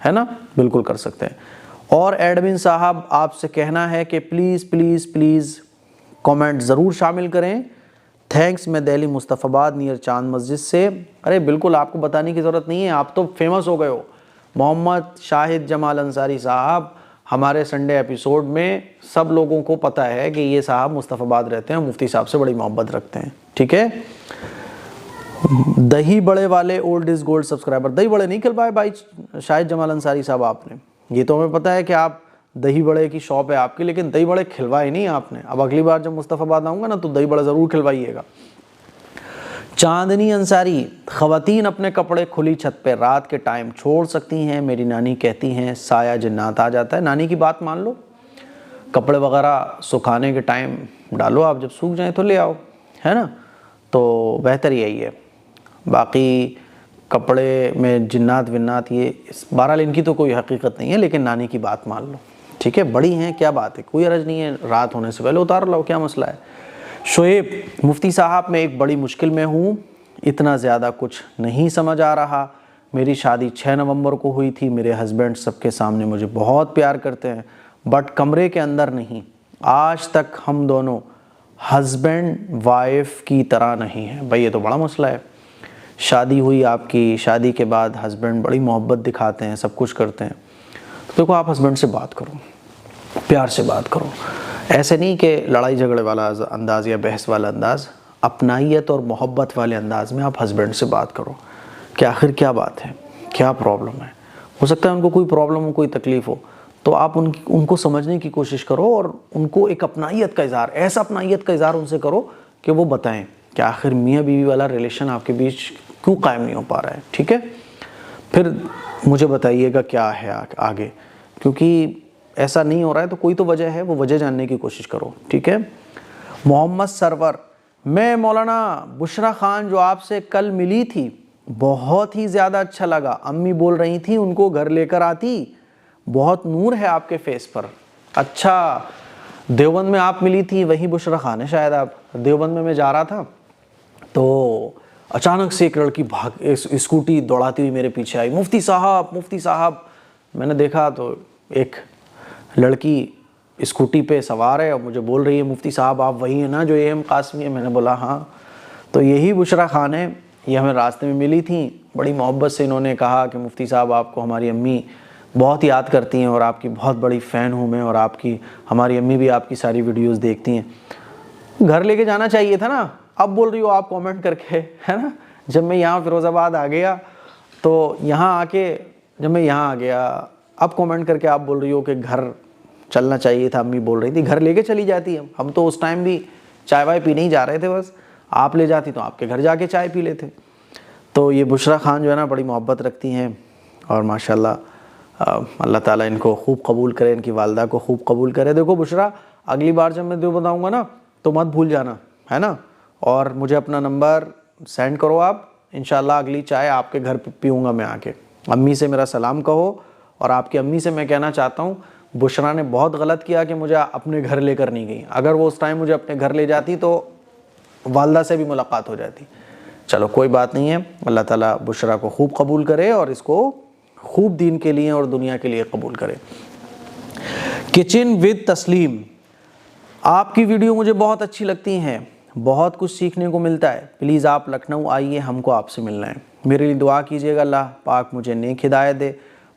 Speaker 1: ہے نا، بالکل کر سکتے ہیں۔ اور ایڈمن صاحب آپ سے کہنا ہے کہ پلیز کامنٹ ضرور شامل کریں۔ تھینکس، میں دہلی مصطفی آباد نیئر چاند مسجد سے۔ ارے بالکل، آپ کو بتانے کی ضرورت نہیں ہے، آپ تو فیمس ہو گئے ہو۔ محمد شاہد جمال انصاری صاحب ہمارے سنڈے ایپیسوڈ میں سب لوگوں کو پتہ ہے کہ یہ صاحب مصطفی آباد رہتے ہیں، مفتی صاحب سے بڑی محبت رکھتے ہیں، ٹھیک ہے۔ دہی بڑے والے اولڈ از گولڈ سبسکرائبر، دہی بڑے نہیں کھلوائے بھائی شاہد جمال انصاری صاحب آپ نے، یہ تو ہمیں پتہ ہے کہ آپ دہی بڑے کی شاپ ہے آپ کی، لیکن دہی بڑے کھلوائے نہیں آپ نے۔ اب اگلی بار جب مصطفی آباد آؤں گا نا تو دہی بڑے ضرور کھلوائیے گا۔ چاندنی انصاری، خواتین اپنے کپڑے کھلی چھت پہ رات کے ٹائم چھوڑ سکتی ہیں، میری نانی کہتی ہیں سایہ جنات آ جاتا ہے۔ نانی کی بات مان لو، کپڑے وغیرہ سکھانے کے ٹائم ڈالو، آپ جب سوکھ جائیں تو لے آؤ، ہے نا، تو بہتر یہی ہے۔ باقی کپڑے میں جنات ونات یہ بہرحال ان کی تو کوئی حقیقت نہیں ہے، لیکن نانی کی بات مان لو، ٹھیک ہے، بڑی ہیں، کیا بات ہے، کوئی حرج نہیں ہے، رات ہونے سے پہلے اتار لو، کیا مسئلہ ہے۔ شعیب، مفتی صاحب میں ایک بڑی مشکل میں ہوں، اتنا زیادہ کچھ نہیں سمجھ آ رہا۔ میری شادی 6 نومبر کو ہوئی تھی، میرے ہسبینڈ سب کے سامنے مجھے بہت پیار کرتے ہیں بٹ کمرے کے اندر نہیں، آج تک ہم دونوں ہسبینڈ وائف کی طرح نہیں ہیں۔ بھائی یہ تو بڑا مسئلہ ہے، شادی ہوئی آپ کی، شادی کے بعد ہسبینڈ بڑی محبت دکھاتے ہیں، سب کچھ کرتے ہیں، تو دیکھو آپ ہسبینڈ سے بات کرو، پیار سے بات کرو، ایسے نہیں کہ لڑائی جھگڑے والا انداز یا بحث والا انداز، اپنائیت اور محبت والے انداز میں آپ ہسبینڈ سے بات کرو کہ آخر کیا بات ہے، کیا پرابلم ہے، ہو سکتا ہے ان کو کوئی پرابلم ہو، کوئی تکلیف ہو، تو آپ ان کو سمجھنے کی کوشش کرو اور ان کو ایک اپنائیت کا اظہار، ایسا اپنائیت کا اظہار ان سے کرو کہ وہ بتائیں کہ آخر میاں بیوی والا ریلیشن آپ کے بیچ کیوں قائم نہیں ہو پا رہا ہے، ٹھیک ہے۔ پھر مجھے بتائیے گا کیا ہے آگے، کیونکہ ایسا نہیں ہو رہا ہے تو کوئی تو وجہ ہے، وہ وجہ جاننے کی کوشش کرو، ٹھیک ہے۔ محمد سرور، میں مولانا بشرا خان جو آپ سے کل ملی تھی بہت ہی زیادہ اچھا لگا، امی بول رہی تھی ان کو گھر لے کر آتی، بہت نور ہے آپ کے فیس پر۔ اچھا، دیوبند میں آپ ملی تھی، وہی بشرا خان ہے شاید آپ۔ دیوبند میں جا رہا تھا تو اچانک سے ایک لڑکی اسکوٹی دوڑاتی ہوئی میرے پیچھے آئی، مفتی صاحب۔ میں نے دیکھا تو ایک لڑکی اسکوٹی پہ سوار ہے اور مجھے بول رہی ہے مفتی صاحب آپ وہی ہیں نا جو اے ایم قاسمی ہے؟ میں نے بولا ہاں، تو یہی بشرا خان ہے، یہ ہمیں راستے میں ملی تھیں، بڑی محبت سے انہوں نے کہا کہ مفتی صاحب آپ کو ہماری امی بہت یاد کرتی ہیں اور آپ کی بہت بڑی فین ہوں میں، اور ہماری امی بھی آپ کی ساری ویڈیوز دیکھتی ہیں، گھر لے کے جانا چاہیے تھا نا۔ اب بول رہی ہو آپ کامنٹ کر کے، ہے نا، جب میں یہاں فیروز آباد آ گیا تو جب میں یہاں آ گیا اب کامنٹ کر کے آپ بول رہی ہو کہ گھر چلنا چاہیے تھا، امی بول رہی تھی گھر لے کے چلی جاتی، ہم تو اس ٹائم بھی چائے وائے پینے ہی جا رہے تھے، بس آپ لے جاتی تو آپ کے گھر جا کے چائے پی لیتے۔ تو یہ بشرا خان جو ہے نا بڑی محبت رکھتی ہیں اور ماشاءاللہ اللہ تعالیٰ ان کو خوب قبول کرے، ان کی والدہ کو خوب قبول کرے۔ دیکھو بشرا، اگلی بار جب میں دیوبند آؤں گا نا تو مت بھول جانا، ہے نا، اور مجھے اپنا نمبر سینڈ کرو آپ، انشاءاللہ اگلی چائے آپ کے گھر پیوں گا میں آ کے۔ امی سے میرا سلام کہو، اور آپ کی امی سے میں کہنا چاہتا ہوں بشرا نے بہت غلط کیا کہ مجھے اپنے گھر لے کر نہیں گئی، اگر وہ اس ٹائم مجھے اپنے گھر لے جاتی تو والدہ سے بھی ملاقات ہو جاتی۔ چلو کوئی بات نہیں ہے، اللہ تعالیٰ بشرا کو خوب قبول کرے اور اس کو خوب دین کے لیے اور دنیا کے لیے قبول کرے۔ کچن ود تسلیم، آپ کی ویڈیو مجھے بہت اچھی لگتی ہیں، بہت کچھ سیکھنے کو ملتا ہے، پلیز آپ لکھنؤ آئیے، ہم کو آپ سے ملنا ہے، میرے لیے دعا کیجیے گا، اللہ پاک مجھے نیک ہدایت دے،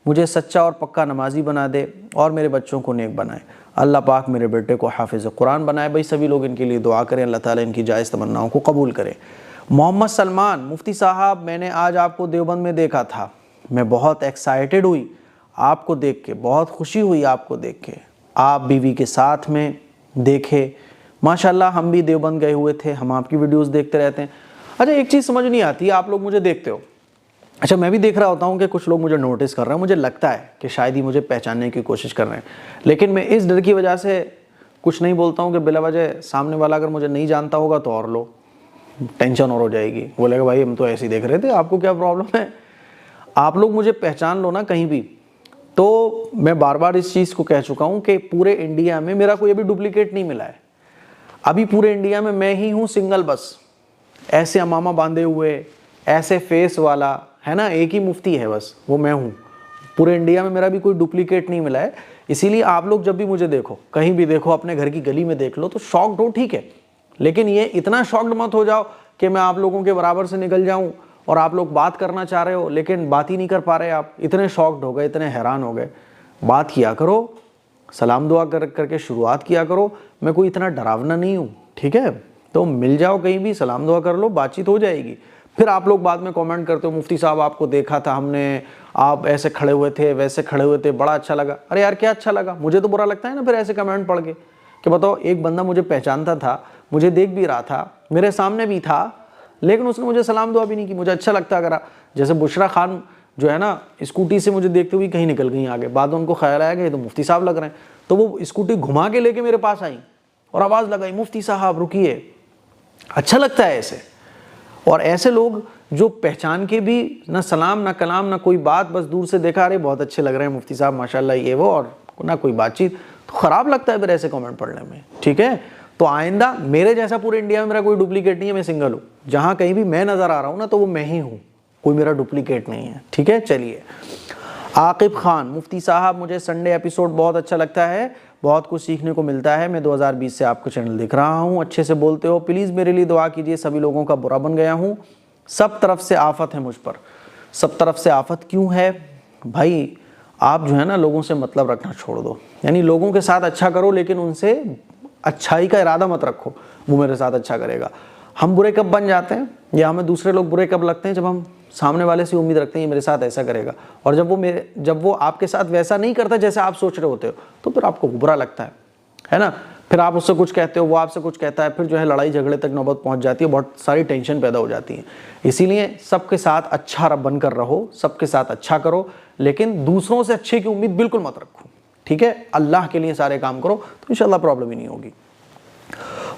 Speaker 1: مجھے سچا اور پکا نمازی بنا دے اور میرے بچوں کو نیک بنائے۔ اللہ پاک میرے بیٹے کو حافظ قرآن بنائے۔ بھائی سبھی لوگ ان کے لیے دعا کریں، اللہ تعالیٰ ان کی جائز تمناؤں کو قبول کرے۔ محمد سلمان، مفتی صاحب میں نے آج آپ کو دیوبند میں دیکھا تھا، میں بہت ایکسائٹڈ ہوئی آپ کو دیکھ کے، بہت خوشی ہوئی آپ کو دیکھ کے، آپ بیوی کے ساتھ میں دیکھے، ماشاءاللہ ہم بھی دیوبند گئے ہوئے تھے، ہم آپ کی ویڈیوز دیکھتے رہتے ہیں۔ اچھا ایک چیز سمجھ نہیں آتی، آپ لوگ مجھے دیکھتے ہو، اچھا میں بھی دیکھ رہا ہوتا ہوں کہ کچھ لوگ مجھے نوٹس کر رہے ہیں، مجھے لگتا ہے کہ شاید ہی مجھے پہچاننے کی کوشش کر رہے ہیں، لیکن میں اس ڈر کی وجہ سے کچھ نہیں بولتا ہوں کہ بلا وجہ سامنے والا اگر مجھے نہیں جانتا ہوگا تو اور لو ٹینشن اور ہو جائے گی، بولے گا بھائی ہم تو ایسے ہی دیکھ رہے تھے، آپ کو کیا پرابلم ہے؟ آپ لوگ مجھے پہچان لو نا کہیں بھی۔ تو میں بار بار اس چیز کو کہہ چکا ہوں کہ پورے انڈیا میں میرا کوئی ابھی ڈپلیکیٹ نہیں ملا ہے، ابھی پورے انڈیا میں ہی ہوں سنگل، بس ایسے امامہ باندھے ہوئے، ایسے فیس والا ہے نا، ایک ہی مفتی ہے بس، وہ میں ہوں۔ پورے انڈیا میں میرا بھی کوئی ڈپلیکیٹ نہیں ملا ہے، اسی لیے آپ لوگ جب بھی مجھے دیکھو، کہیں بھی دیکھو، اپنے گھر کی گلی میں دیکھ لو تو شاکڈ ہو، ٹھیک ہے، لیکن یہ اتنا شاکڈ مت ہو جاؤ کہ میں آپ لوگوں کے برابر سے نکل جاؤں اور آپ لوگ بات کرنا چاہ رہے ہو لیکن بات ہی نہیں کر پا رہے، آپ اتنے شاکڈ ہو گئے، اتنے حیران ہو گئے۔ بات کیا کرو، سلام دعا کر کے شروعات کیا کرو، میں کوئی اتنا ڈراونا نہیں ہوں، ٹھیک ہے؟ تو مل جاؤ کہیں بھی، سلام دعا کر لو، بات چیت ہو جائے گی۔ پھر آپ لوگ بعد میں کامنٹ کرتے ہو مفتی صاحب آپ کو دیکھا تھا ہم نے، آپ ایسے کھڑے ہوئے تھے، ویسے کھڑے ہوئے تھے، بڑا اچھا لگا۔ ارے یار کیا اچھا لگا؟ مجھے تو برا لگتا ہے نا پھر ایسے کمنٹ پڑھ کے کہ بتاؤ ایک بندہ مجھے پہچانتا تھا، مجھے دیکھ بھی رہا تھا، میرے سامنے بھی تھا، لیکن اس نے مجھے سلام دعا بھی نہیں کی۔ مجھے اچھا لگتا اگر جیسے بشرا خان جو ہے نا اسکوٹی سے مجھے دیکھتے ہوئی کہیں نکل گئی آگے، بعد میں ان کو خیال آیا کہ یہ تو مفتی صاحب لگ رہے ہیں، تو وہ اسکوٹی گھما کے لے کے میرے پاس آئیں اور آواز لگائی مفتی صاحب رکیے۔ اچھا لگتا ہے ایسے، اور ایسے لوگ جو پہچان کے بھی نہ سلام نہ کلام نہ کوئی بات، بس دور سے دیکھا رہے بہت اچھے لگ رہے ہیں مفتی صاحب ماشاءاللہ یہ وہ، اور نہ کوئی بات چیت، تو خراب لگتا ہے پھر ایسے کامنٹ پڑھنے میں، ٹھیک ہے؟ تو آئندہ میرے جیسا پورے انڈیا میں میرا کوئی ڈپلیکیٹ نہیں ہے، میں سنگل ہوں، جہاں کہیں بھی میں نظر آ رہا ہوں نا تو وہ میں ہی ہوں، کوئی میرا ڈپلیکیٹ نہیں ہے، ٹھیک ہے؟ چلیے عاقب خان، مفتی صاحب مجھے سنڈے ایپیسوڈ بہت اچھا لگتا ہے، بہت کچھ سیکھنے کو ملتا ہے، میں 2020 سے آپ کا چینل دیکھ رہا ہوں، اچھے سے بولتے ہو، پلیز میرے لیے دعا کیجیے، سبھی لوگوں کا برا بن گیا ہوں، سب طرف سے آفت ہے مجھ پر۔ سب طرف سے آفت کیوں ہے بھائی؟ آپ جو ہے نا لوگوں سے مطلب رکھنا چھوڑ دو، یعنی لوگوں کے ساتھ اچھا کرو لیکن ان سے اچھائی کا ارادہ مت رکھو وہ میرے ساتھ اچھا کرے گا۔ ہم برے کب بن جاتے ہیں یا ہمیں دوسرے لوگ برے کب لگتے ہیں؟ جب ہم سامنے والے سے امید رکھتے ہیں یہ میرے ساتھ ایسا کرے گا، اور جب وہ آپ کے ساتھ ویسا نہیں کرتا جیسے آپ سوچ رہے ہوتے ہو تو پھر آپ کو برا لگتا ہے نا؟ پھر آپ اس سے کچھ کہتے ہو، وہ آپ سے کچھ کہتا ہے، پھر جو ہے لڑائی جھگڑے تک نوبت پہنچ جاتی ہے، بہت ساری ٹینشن پیدا ہو جاتی ہے۔ اسی لیے سب کے ساتھ اچھا بن کر رہو، سب کے ساتھ اچھا کرو، لیکن دوسروں سے اچھے کی امید بالکل مت رکھو، ٹھیک ہے؟ اللہ کے لیے سارے کام کرو تو انشاءاللہ پرابلم ہی نہیں ہوگی۔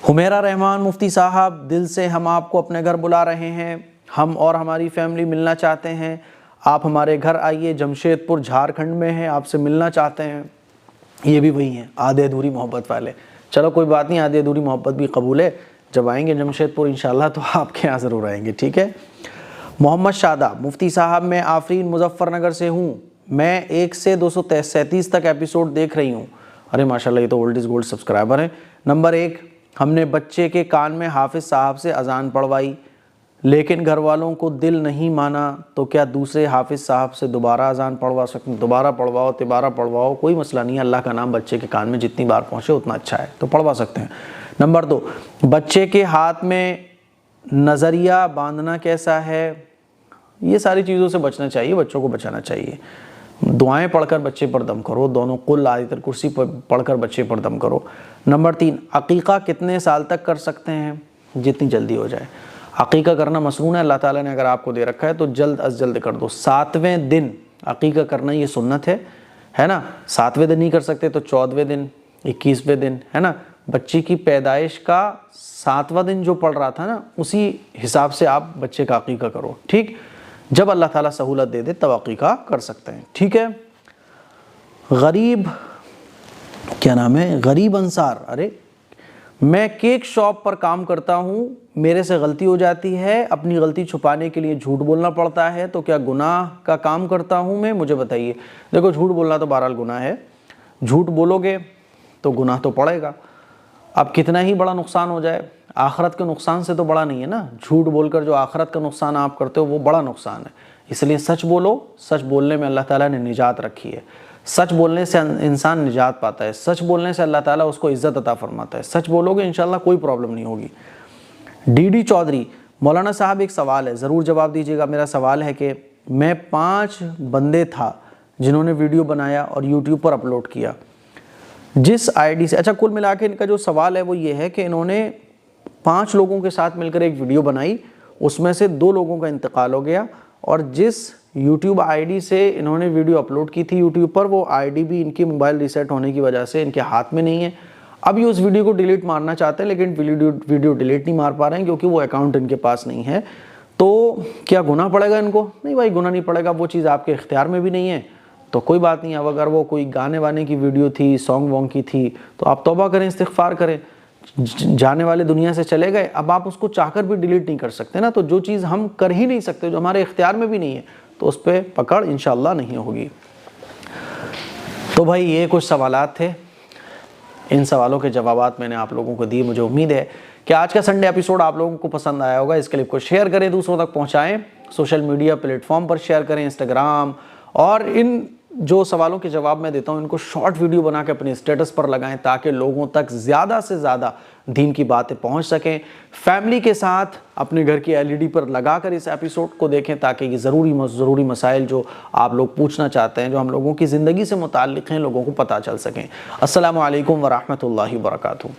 Speaker 1: حمیرہ رحمان، مفتی صاحب دل سے ہم آپ کو اپنے گھر بلا رہے ہیں، ہم اور ہماری فیملی ملنا چاہتے ہیں، آپ ہمارے گھر آئیے، جمشید پور جھارکھنڈ میں ہیں، آپ سے ملنا چاہتے ہیں۔ یہ بھی وہی ہیں آدھے ادھوری محبت والے، چلو کوئی بات نہیں، آدھی ادھوری محبت بھی قبول ہے، جب آئیں گے جمشید پور انشاءاللہ تو آپ کے یہاں ضرور آئیں گے، ٹھیک ہے؟ محمد شادہ، مفتی صاحب میں آفرین مظفر نگر سے ہوں، میں 1 سے 237 تک ایپیسوڈ دیکھ رہی ہوں۔ ارے ماشاءاللہ یہ تو اولڈ از گولڈ سبسکرائبر ہیں۔ نمبر 1، ہم نے بچے کے کان میں حافظ صاحب سے اذان پڑھوائی لیکن گھر والوں کو دل نہیں مانا، تو کیا دوسرے حافظ صاحب سے دوبارہ اذان پڑھوا سکتے ہیں؟ دوبارہ پڑھواؤ، تبارہ پڑھواؤ، کوئی مسئلہ نہیں ہے، اللہ کا نام بچے کے کان میں جتنی بار پہنچے اتنا اچھا ہے، تو پڑھوا سکتے ہیں۔ نمبر 2، بچے کے ہاتھ میں نظریہ باندھنا کیسا ہے؟ یہ ساری چیزوں سے بچنا چاہیے، بچوں کو بچانا چاہیے۔ دعائیں پڑھ کر بچے پر دم کرو، دونوں قل آیت الکرسی پڑھ کر بچے پر دم کرو۔ نمبر 3، عقیقہ کتنے سال تک کر سکتے ہیں؟ جتنی جلدی ہو جائے۔ عقیقہ کرنا مسنون ہے، اللہ تعالیٰ نے اگر آپ کو دے رکھا ہے تو جلد از جلد کر دو۔ 7ویں دن عقیقہ کرنا یہ سنت ہے نا؟ 7ویں دن نہیں کر سکتے تو 14ویں دن، 21ویں دن، ہے نا؟ بچے کی پیدائش کا 7واں دن جو پڑ رہا تھا نا اسی حساب سے آپ بچے کا عقیقہ کرو، ٹھیک؟ جب اللہ تعالیٰ سہولت دے دے تب عقیقہ کر سکتے ہیں، ٹھیک ہے؟ غریب، کیا نام ہے؟ غریب انصار، ارے میں کیک شاپ پر کام کرتا ہوں، میرے سے غلطی ہو جاتی ہے، اپنی غلطی چھپانے کے لیے جھوٹ بولنا پڑتا ہے، تو کیا گناہ کا کام کرتا ہوں میں؟ مجھے بتائیے۔ دیکھو جھوٹ بولنا تو بہرحال گناہ ہے، جھوٹ بولو گے تو گناہ تو پڑے گا، اب کتنا ہی بڑا نقصان ہو جائے، آخرت کے نقصان سے تو بڑا نہیں ہے نا، جھوٹ بول کر جو آخرت کا نقصان آپ کرتے ہو وہ بڑا نقصان ہے، اس لیے سچ بولو. سچ بولنے میں اللہ تعالیٰ نے نجات رکھی ہے. سچ بولنے سے انسان نجات پاتا ہے. سچ بولنے سے اللہ تعالیٰ اس کو عزت عطا فرماتا ہے. سچ بولو گے انشاءاللہ کوئی پرابلم نہیں ہوگی. ڈی چودھری: مولانا صاحب ایک سوال ہے, ضرور جواب دیجیے گا. میرا سوال ہے کہ میں 5 بندے تھا جنہوں نے ویڈیو بنایا اور یوٹیوب پر اپلوڈ کیا. جس آئی ڈی سے, اچھا کل ملا کے ان کا جو سوال ہے وہ یہ ہے کہ انہوں نے 5 لوگوں کے ساتھ مل کر ایک ویڈیو بنائی, اس میں سے 2 لوگوں کا انتقال ہو گیا, اور جس یوٹیوب آئی ڈی سے انہوں نے ویڈیو اپلوڈ کی تھی یوٹیوب پر, وہ آئی ڈی بھی ان کی موبائل ریسیٹ ہونے کی وجہ سے ان کے ہاتھ میں نہیں ہے. اب یہ اس ویڈیو کو ڈیلیٹ مارنا چاہتے ہیں لیکن ویڈیو ڈیلیٹ نہیں مار پا رہے ہیں کیونکہ وہ اکاؤنٹ ان کے پاس نہیں ہے. تو کیا گناہ پڑے گا ان کو؟ نہیں بھائی, گناہ نہیں پڑے گا. وہ چیز آپ کے اختیار میں بھی نہیں ہے تو کوئی بات نہیں. اب اگر وہ کوئی گانے وانے کی ویڈیو تھی, سانگ وانگ کی تھی, تو آپ توبہ کریں, استغفار کریں. جانے والے دنیا سے چلے گئے, اب آپ اس کو چاہ کر بھی ڈیلیٹ نہیں کر سکتے نا. تو جو چیز ہم کر ہی نہیں سکتے, جو ہمارے اختیار میں بھی نہیں ہے, تو اس پہ پکڑ انشاءاللہ نہیں ہوگی. تو بھائی یہ کچھ سوالات تھے, ان سوالوں کے جوابات میں نے آپ لوگوں کو دیے. مجھے امید ہے کہ آج کا سنڈے ایپیسوڈ آپ لوگوں کو پسند آیا ہوگا. اس کلپ کو شیئر کریں, دوسروں تک پہنچائیں, سوشل میڈیا پلیٹ فارم پر شیئر کریں, انسٹاگرام, اور ان جو سوالوں کے جواب میں دیتا ہوں ان کو شارٹ ویڈیو بنا کے اپنے اسٹیٹس پر لگائیں تاکہ لوگوں تک زیادہ سے زیادہ دین کی باتیں پہنچ سکیں. فیملی کے ساتھ اپنے گھر کی LED پر لگا کر اس ایپیسوڈ کو دیکھیں تاکہ یہ ضروری مسائل جو آپ لوگ پوچھنا چاہتے ہیں, جو ہم لوگوں کی زندگی سے متعلق ہیں, لوگوں کو پتہ چل سکیں. السلام علیکم ورحمۃ اللہ وبرکاتہ.